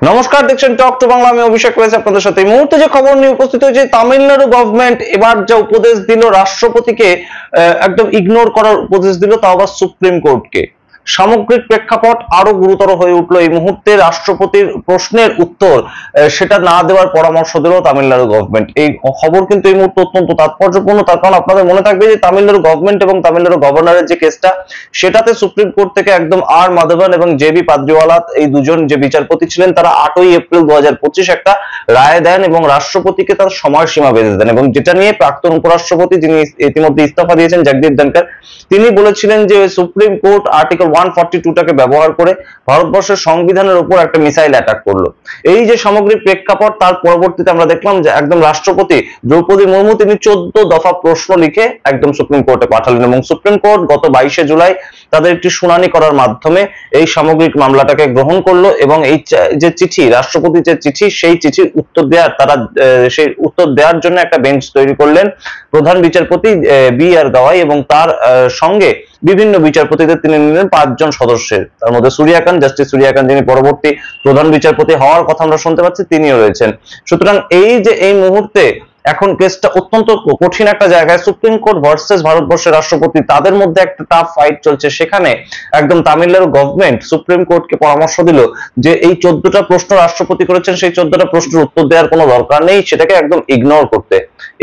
নমস্কার, দেখছেন talk to Bangla. আমি অভিষেক রয়েছে আপনাদের সাথে। এই মুহূর্তে যে খবর নিয়ে উপস্থিত হয়েছে, তামিলনাড়ু গভর্নমেন্ট এবার যা উপদেশ দিল রাষ্ট্রপতিকে একদম ইগনোর করার উপদেশ দিল, তাও আবার সুপ্রিম কোর্টকে। সামগ্রিক প্রেক্ষাপট আরো গুরুতর হয়ে উঠলো এই মুহূর্তে। রাষ্ট্রপতির প্রশ্নের উত্তর সেটা না দেওয়ার পরামর্শ দিল তামিলনাড়ু গভর্নমেন্ট। এই খবর কিন্তু এই মুহূর্তে অত্যন্ত তাৎপর্যপূর্ণ, তার কারণ আপনাদের মনে থাকবে যে তামিলনাড়ু গভর্নমেন্ট এবং তামিলনাড়ু গভর্নরের যে কেসটা, সেটাতে সুপ্রিম কোর্ট থেকে একদম আর মাধবন এবং জেবি পাদ্রিওয়ালা, এই দুজন যে বিচারপতি ছিলেন, তারা 8ই এপ্রিল 2025 একটা রায় দেন এবং রাষ্ট্রপতিকে তার সময়সীমা বেঁধে দেন। এবং যেটা নিয়ে প্রাক্তন উপরাষ্ট্রপতি, যিনি ইতিমধ্যে ইস্তফা দিয়েছেন, জগদীপ ধনখড়, তিনি বলেছিলেন যে সুপ্রিম কোর্ট আর্টিকেল 142টাকে ব্যবহার করে ভারতবর্ষের সংবিধানের উপর একটা মিসাইল অ্যাটাক করলো। এই যে সামগ্রিক প্রেক্ষাপট, তার পরবর্তীতে আমরা দেখলাম যে একদম রাষ্ট্রপতি দ্রৌপদী মুর্মু তিনি 14 দফা প্রশ্ন লিখে একদম সুপ্রিম কোর্টে পাঠালেন এবং সুপ্রিম কোর্ট গত 22শে জুলাই তাদের একটি শুনানি করার মাধ্যমে এই সামগ্রিক মামলাটাকে গ্রহণ করলো। এবং এই যে চিঠি, রাষ্ট্রপতি যে চিঠি, সেই চিঠির উত্তর দেওয়ার সেই উত্তর দেওয়ার জন্য একটা বেঞ্চ তৈরি করলেন প্রধান বিচারপতি বি আর গাওয়াই, এবং তার সঙ্গে বিভিন্ন বিচারপতিদের তিনি নিলেন 5 জন সদস্যের। তার মধ্যে সূর্যকান্ত, জাস্টিস সূর্যকান্ত, যিনি পরবর্তী প্রধান বিচারপতি হওয়ার কথা আমরা শুনতে পাচ্ছি, তিনিও রয়েছেন। সুতরাং এই মুহূর্তে এখন কেসটা অত্যন্ত কঠিন একটা জায়গায়, সুপ্রিম কোর্ট ভার্সেস ভারতবর্ষের রাষ্ট্রপতি, তাদের মধ্যে একটা টাফ ফাইট চলছে। সেখানে একদম তামিলনাড়ু গভর্নমেন্ট সুপ্রিম কোর্টকে পরামর্শ দিল যে এই 14টা প্রশ্ন রাষ্ট্রপতি করেছেন, সেই 14টা প্রশ্নের উত্তর দেওয়ার কোনো দরকার নেই, সেটাকে একদম ইগনোর করতে।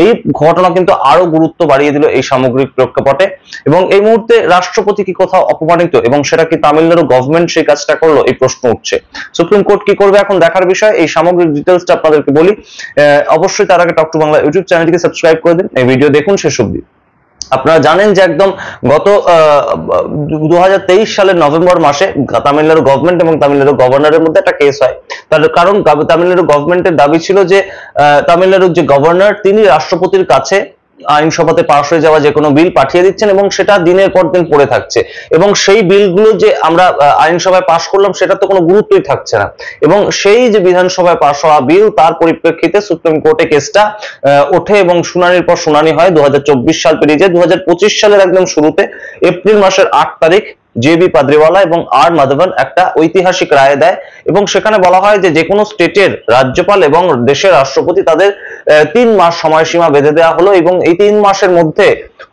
এই ঘটনা কিন্তু আরো গুরুত্ব বাড়িয়ে দিল এই সামগ্রিক প্রেক্ষাপটে। এবং এই মুহূর্তে রাষ্ট্রপতি কি কোথাও অপমানিত, এবং সেটা কি তামিলনাড়ু গভর্নমেন্ট সেই কাজটা করলো, এই প্রশ্ন উঠছে। সুপ্রিম কোর্ট কি করবে এখন দেখার বিষয়। এই সামগ্রিক ডিটেলসটা আপনাদেরকে বলি। অবশ্যই তার আগে টক টু বাংলা ইউটিউব চ্যানেলটিকে সাবস্ক্রাইব করে দিন, এই ভিডিও দেখুন শেষ অবধি। আপনারা জানেন যে একদম গত 2023 সালের নভেম্বর মাসে তামিলনাড়ু গভর্নমেন্ট এবং তামিলনাড়ু গভর্নরের মধ্যে একটা কেস হয়। তার কারণ তামিলনাড়ু গভর্নমেন্টের দাবি ছিল যে তামিলনাড়ুর যে গভর্নর, তিনি রাষ্ট্রপতির কাছে আইনসভাতে পাশ হয়ে যাওয়া যে কোনো বিল পাঠিয়ে দিচ্ছেন এবং সেটা দিনের পর দিন পড়ে থাকছে, এবং সেই বিলগুলো যে আমরা আইনসভায় পাশ করলাম সেটা তো কোনো গুরুত্বই থাকছে না। এবং সেই যে বিধানসভায় পাশ হওয়া বিল, তার পরিপ্রেক্ষিতে সুপ্রিম কোর্টে কেসটা ওঠে এবং শুনানির পর শুনানি হয়। 2024 সাল পেরিয়ে যায়। 2025 সালের একদম শুরুতে এপ্রিল মাসের 8 তারিখ জেবি পাদ্রিওয়ালা এবং আর মাধবন একটা ঐতিহাসিক রায় দেয়, এবং সেখানে বলা হয় যে যে কোনো স্টেটের রাজ্যপাল এবং দেশের রাষ্ট্রপতি, তাদের 3 মাস সময়সীমা বেঁধে দেওয়া হলো। এবং এই 3 মাসের মধ্যে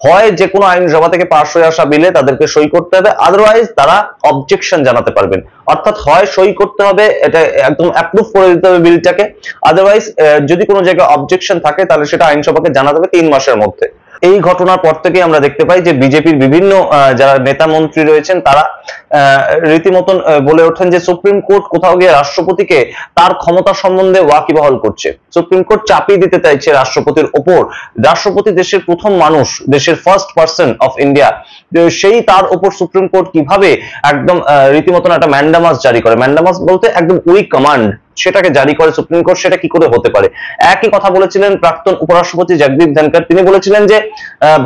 হয় যে কোনো আইনসভা থেকে পাশ হয়ে আসা বিলে তাদেরকে সই করতে হবে, আদারওয়াইজ তারা অবজেকশন জানাতে পারবেন। অর্থাৎ হয় সই করতে হবে, এটা একদম অ্যাপ্রুভ করে দিতে হবে বিলটাকে, আদারওয়াইজ যদি কোনো জায়গায় অবজেকশন থাকে তাহলে সেটা আইনসভাকে জানাতে হবে 3 মাসের মধ্যে। এই ঘটনার পর থেকে আমরা দেখতে পাই যে বিজেপির বিভিন্ন যারা নেতা মন্ত্রী রয়েছেন, তারা রীতিমতন বলে ওঠেন যে সুপ্রিম কোর্ট কোথাও গিয়ে রাষ্ট্রপতিকে তার ক্ষমতা সম্বন্ধে ওয়াকিবহাল করছে। সুপ্রিম কোর্ট চাপিয়ে দিতে চাইছে রাষ্ট্রপতির ওপর। রাষ্ট্রপতি দেশের প্রথম মানুষ, দেশের ফার্স্ট পার্সন অফ ইন্ডিয়া, সেই তার ওপর সুপ্রিম কোর্ট কিভাবে একদম রীতিমতন একটা ম্যান্ডামাস জারি করে। ম্যান্ডামাস বলতে একদম উইক কমান্ড, সেটাকে জারি করে সুপ্রিম কোর্ট। সেটা কি করে হতে পারে? একই কথা বলেছিলেন প্রাক্তন উপরাষ্ট্রপতি জগদীপ ধনখড়। তিনি বলেছিলেন যে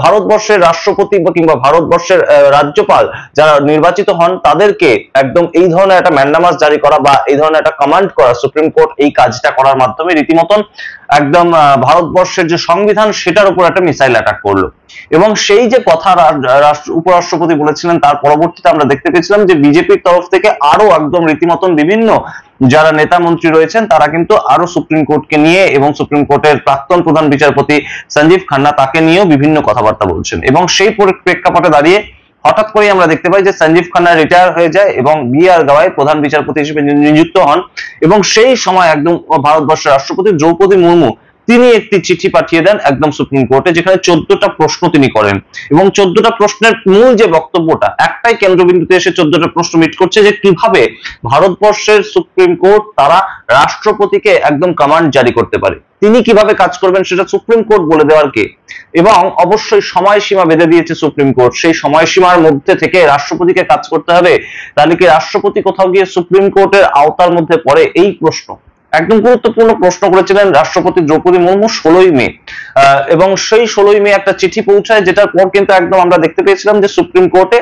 ভারতবর্ষের রাষ্ট্রপতি বা কিংবা ভারতবর্ষের রাজ্যপাল যারা নির্বাচিত হন, তাদেরকে একদম এই ধরনের একটা ম্যান্ডামাস জারি করা বা এই ধরনের একটা কমান্ড করা, সুপ্রিম কোর্ট এই কাজটা করার মাধ্যমে রীতিমতন একদম ভারতবর্ষের যে সংবিধান, সেটার উপর একটা মিসাইল অ্যাটাক করলো। এবং সেই যে কথা উপরাষ্ট্রপতি বলেছিলেন, তার পরবর্তীতে আমরা দেখতে পেয়েছিলাম যে বিজেপির তরফ থেকে আরো একদম রীতিমতন বিভিন্ন যারা নেতা মন্ত্রী রয়েছেন, তারা কিন্তু আরো সুপ্রিম কোর্টকে নিয়ে এবং সুপ্রিম কোর্টের প্রাক্তন প্রধান বিচারপতি সঞ্জীব খান্না, তাকে নিয়েও বিভিন্ন কথাবার্তা বলছেন। এবং সেই প্রেক্ষাপটে দাঁড়িয়ে হঠাৎ করে আমরা দেখতে পাই যে সঞ্জীব খান্না রিটায়ার হয়ে যায় এবং বি আর গাওয়াই প্রধান বিচারপতি হিসেবে নিযুক্ত হন। এবং সেই সময় একদম ভারতবর্ষের রাষ্ট্রপতি দ্রৌপদী মুর্মু, তিনি একটি চিঠি পাঠিয়ে দেন একদম সুপ্রিম কোর্টে, যেখানে 14টা প্রশ্ন তিনি করেন। এবং 14টা প্রশ্নের মূল যে বক্তব্যটা, একটাই কেন্দ্রবিন্দুতে এসে 14টা প্রশ্ন মিট করছে যে কিভাবে ভারতবর্ষের সুপ্রিম কোর্ট তারা রাষ্ট্রপতিকে একদম কমান্ড জারি করতে পারে, তিনি কিভাবে কাজ করবেন সেটা সুপ্রিম কোর্ট বলে দেওয়ার কে। এবং অবশ্যই সময়সীমা বেঁধে দিয়েছে সুপ্রিম কোর্ট, সেই সময়সীমার মধ্যে থেকে রাষ্ট্রপতিকে কাজ করতে হবে। তাহলে কি রাষ্ট্রপতি কোথাও গিয়ে সুপ্রিম কোর্টের আওতার মধ্যে পড়ে? এই প্রশ্ন, একদম গুরুত্বপূর্ণ প্রশ্ন করেছিলেন রাষ্ট্রপতি দ্রৌপদী মুর্মু 16ই মে। এবং সেই 16ই মে একটা চিঠি পৌঁছায়, যেটার পর কিন্তু একদম আমরা দেখতে পেয়েছিলাম যে সুপ্রিম কোর্টে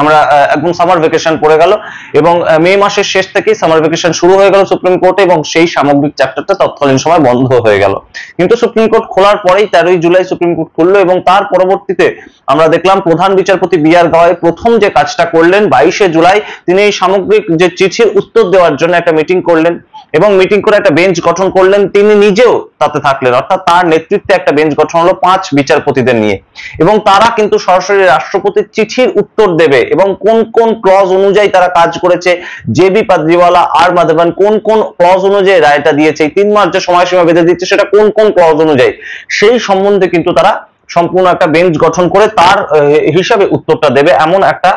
আমরা একদম সামার ভ্যাকেশন পড়ে গেল এবং মে মাসের শেষ থেকেই সামার ভ্যাকেশন শুরু হয়ে গেল সুপ্রিম কোর্টে এবং সেই সামগ্রিক চ্যাপ্টারটা তৎকালীন সময় বন্ধ হয়ে গেল। কিন্তু সুপ্রিম কোর্ট খোলার পরেই 13ই জুলাই সুপ্রিম কোর্ট খুললো এবং তার পরবর্তীতে আমরা দেখলাম প্রধান বিচারপতি বি.আর. গাওয়াই প্রথম যে কাজটা করলেন 22শে জুলাই তিনি এই সামগ্রিক যে চিঠির উত্তর দেওয়ার জন্য একটা মিটিং করলেন এবং মিটিং করে একটা বেঞ্চ গঠন করলেন, তিনি নিজেও তাতে থাকলেন, অর্থাৎ তার নেতৃত্বে একটা বেঞ্চ গঠন হলো 5 বিচারপতিদের নিয়ে এবং তারা কিন্তু সরাসরি রাষ্ট্রপতির চিঠির উত্তর দেবে এবং কোন কোন ক্লজ অনুযায়ী তারা কাজ করেছে, জেবি পাদ্রিওয়ালা আর মাধবন কোন কোন ক্লজ অনুযায়ী রায়টা দিয়েছে, 3 মাস যে সময়সীমা বেঁধে দিচ্ছে সেটা কোন কোন ক্লজ অনুযায়ী, সেই সম্বন্ধে কিন্তু তারা সম্পূর্ণ একটা বেঞ্চ গঠন করে তার হিসাবে উত্তরটা দেবে, এমন একটা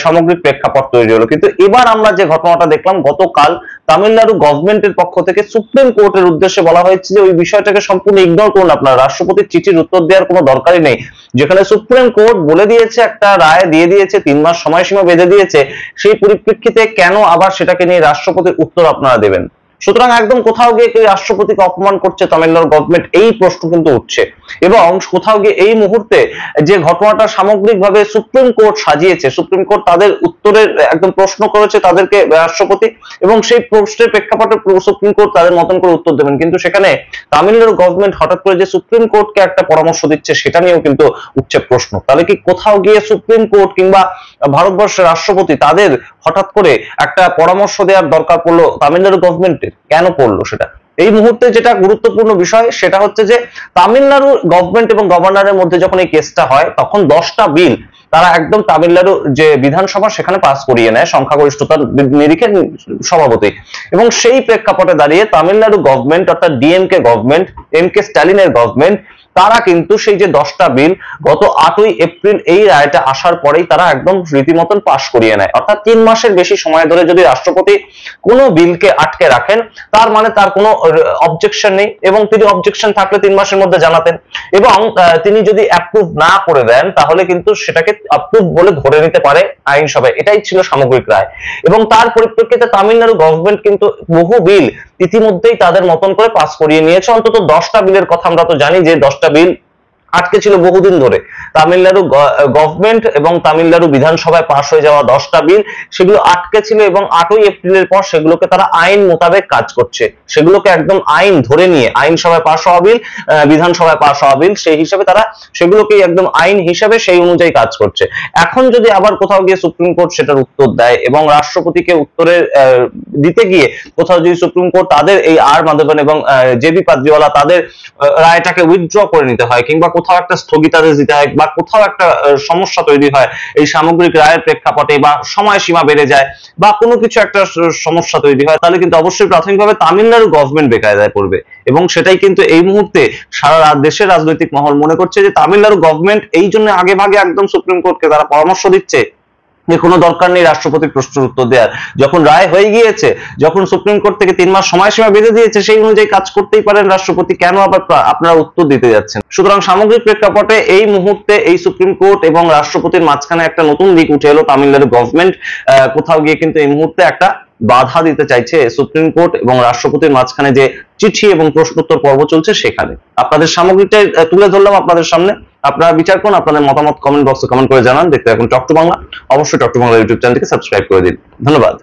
সামগ্রিক প্রেক্ষাপট তৈরি হলো। কিন্তু এবার আমরা যে ঘটনাটা দেখলাম গতকাল তামিলনাড়ু গভর্নমেন্টের পক্ষ থেকে সুপ্রিম কোর্টের উদ্দেশ্যে বলা হয়েছে যে ওই বিষয়টাকে সম্পূর্ণ ইগনোর করুন, আপনারা রাষ্ট্রপতির চিঠির উত্তর দেওয়ার কোনো দরকারই নেই। যেখানে সুপ্রিম কোর্ট বলে দিয়েছে, একটা রায় দিয়ে দিয়েছে, 3 মাস সময়সীমা বেঁধে দিয়েছে, সেই পরিপ্রেক্ষিতে কেন আবার সেটাকে নিয়ে রাষ্ট্রপতির উত্তর আপনারা দেবেন? সুতরাং একদম কোথাও গিয়ে কেউ রাষ্ট্রপতিকে অপমান করছে তামিলনাড়ু গভর্নমেন্ট, এই প্রশ্ন কিন্তু উঠছে এবং কোথাও গিয়ে এই মুহূর্তে যে ঘটনাটা সামগ্রিকভাবে সুপ্রিম কোর্ট সাজিয়েছে, সুপ্রিম কোর্ট তাদের উত্তরের একদম প্রশ্ন করেছে তাদেরকে রাষ্ট্রপতি এবং সেই প্রশ্নের প্রেক্ষাপটে সুপ্রিম কোর্ট তাদের মতন করে উত্তর দেবেন, কিন্তু সেখানে তামিলনাড়ু গভর্নমেন্ট হঠাৎ করে যে সুপ্রিম কোর্টকে একটা পরামর্শ দিচ্ছে সেটা নিয়েও কিন্তু উঠছে প্রশ্ন। তাহলে কি কোথাও গিয়ে সুপ্রিম কোর্ট কিংবা ভারতবর্ষের রাষ্ট্রপতি তাদের হঠাৎ করে একটা পরামর্শ দেওয়ার দরকার পড়লো তামিলনাড়ু গভর্নমেন্টের? কেন পড়লো সেটা? এই মুহূর্তে যেটা গুরুত্বপূর্ণ বিষয় সেটা হচ্ছে যে তামিলনাড়ু গভর্নমেন্ট এবং গভর্নরের মধ্যে যখন এই কেসটা হয় তখন 10টা বিল তারা একদম তামিলনাড়ু যে বিধানসভা সেখানে পাস করিয়ে নেয় সংখ্যাগরিষ্ঠতার নিরিখে স্বভাবতই, এবং সেই প্রেক্ষাপটে দাঁড়িয়ে তামিলনাড়ু গভর্নমেন্ট অর্থাৎ ডিএমকে গভর্নমেন্ট, এম.কে. স্ট্যালিনের গভর্নমেন্ট, তারা কিন্তু সেই যে 10টা বিল গত 8ই এপ্রিল এই রায়টা আসার পরেই তারা একদম রীতিমতন পাশ করিয়ে নেয়। অর্থাৎ 3 মাসের বেশি সময় ধরে যদি রাষ্ট্রপতি কোনো বিলকে আটকে রাখেন তার মানে তার কোনো অবজেকশন নেই এবং তিনি অবজেকশন থাকলে 3 মাসের মধ্যে জানাতেন এবং তিনি যদি অ্যাপ্রুভ না করে দেন তাহলে কিন্তু সেটাকে অ্যাপ্রুভ বলে ধরে নিতে পারে আইনসভায়। এটাই ছিল সামগ্রিক রায় এবং তার পরিপ্রেক্ষিতে তামিলনাড়ু গভর্নমেন্ট কিন্তু বহু বিল ইতিমধ্যেই তাদের মতন করে পাস করিয়ে নিয়েছে। অন্তত 10টা বিলের কথা আমরা তো জানি যে 10টা বিল আটকে ছিল বহুদিন ধরে, তামিলনাড়ু গভর্নমেন্ট এবং তামিলনাড়ু বিধানসভায় পাস হয়ে যাওয়া 10টা বিল সেগুলো আটকে ছিল এবং 8ই এপ্রিলের পর সেগুলোকে তারা আইন মোতাবেক কাজ করছে, সেগুলোকে একদম আইন ধরে নিয়ে আইনসভায় পাস হওয়া বিল, বিধানসভায় পাস হওয়া বিল, সেই হিসাবে তারা সেগুলোকেই একদম আইন হিসাবে সেই অনুযায়ী কাজ করছে। এখন যদি আবার কোথাও গিয়ে সুপ্রিম কোর্ট সেটার উত্তর দেয় এবং রাষ্ট্রপতিকে উত্তরের দিতে গিয়ে কোথাও যদি সুপ্রিম কোর্ট তাদের এই আর মাধবন এবং জেবি পাদ্রিওয়ালা তাদের রায়টাকে উইথড্র করে নিতে হয় কিংবা কোথাও একটা স্থগিতাদেশ দিতে হয় বা কোথাও একটা সমস্যা তৈরি হয় এই সামগ্রিক রায়ের প্রেক্ষাপটে বা সময়সীমা বেড়ে যায় বা কোনো কিছু একটা সমস্যা তৈরি হয়, তাহলে কিন্তু অবশ্যই প্রাথমিকভাবে তামিলনাড়ু গভর্নমেন্ট বেকায়দায় পড়বে এবং সেটাই কিন্তু এই মুহূর্তে সারা দেশের রাজনৈতিক মহল মনে করছে যে তামিলনাড়ু গভর্নমেন্ট এই জন্য আগে ভাগে একদম সুপ্রিম কোর্টকে তারা পরামর্শ দিচ্ছে যে কোনো দরকার নেই রাষ্ট্রপতির প্রশ্নের উত্তর দেওয়ার, যখন রায় হয়ে গিয়েছে, যখন সুপ্রিম কোর্ট থেকে 3 মাস সময়সীমা বেঁধে দিয়েছে সেই অনুযায়ী কাজ করতেই পারেন রাষ্ট্রপতি, কেন আবার আপনারা উত্তর দিতে যাচ্ছেন? সুতরাং সামগ্রিক প্রেক্ষাপটে এই মুহূর্তে এই সুপ্রিম কোর্ট এবং রাষ্ট্রপতির মাঝখানে একটা নতুন দিক উঠে এলো। তামিলনাড়ু গভর্নমেন্ট কোথাও গিয়ে কিন্তু এই মুহূর্তে একটা বাধা দিতে চাইছে সুপ্রিম কোর্ট এবং রাষ্ট্রপতির মাঝখানে যে চিঠি এবং প্রশ্নোত্তর পর্ব চলছে সেখানে। আপনাদের সামগ্রিকটা তুলে ধরলাম আপনাদের সামনে, আপনারা বিচার করুন, আপনাদের মতামত কমেন্ট বক্সে কমেন্ট করে জানান। দেখতে এখন টক টু বাংলা, অবশ্যই টক টু বাংলা ইউটিউব চ্যানেলটিকে সাবস্ক্রাইব করে দিন। ধন্যবাদ।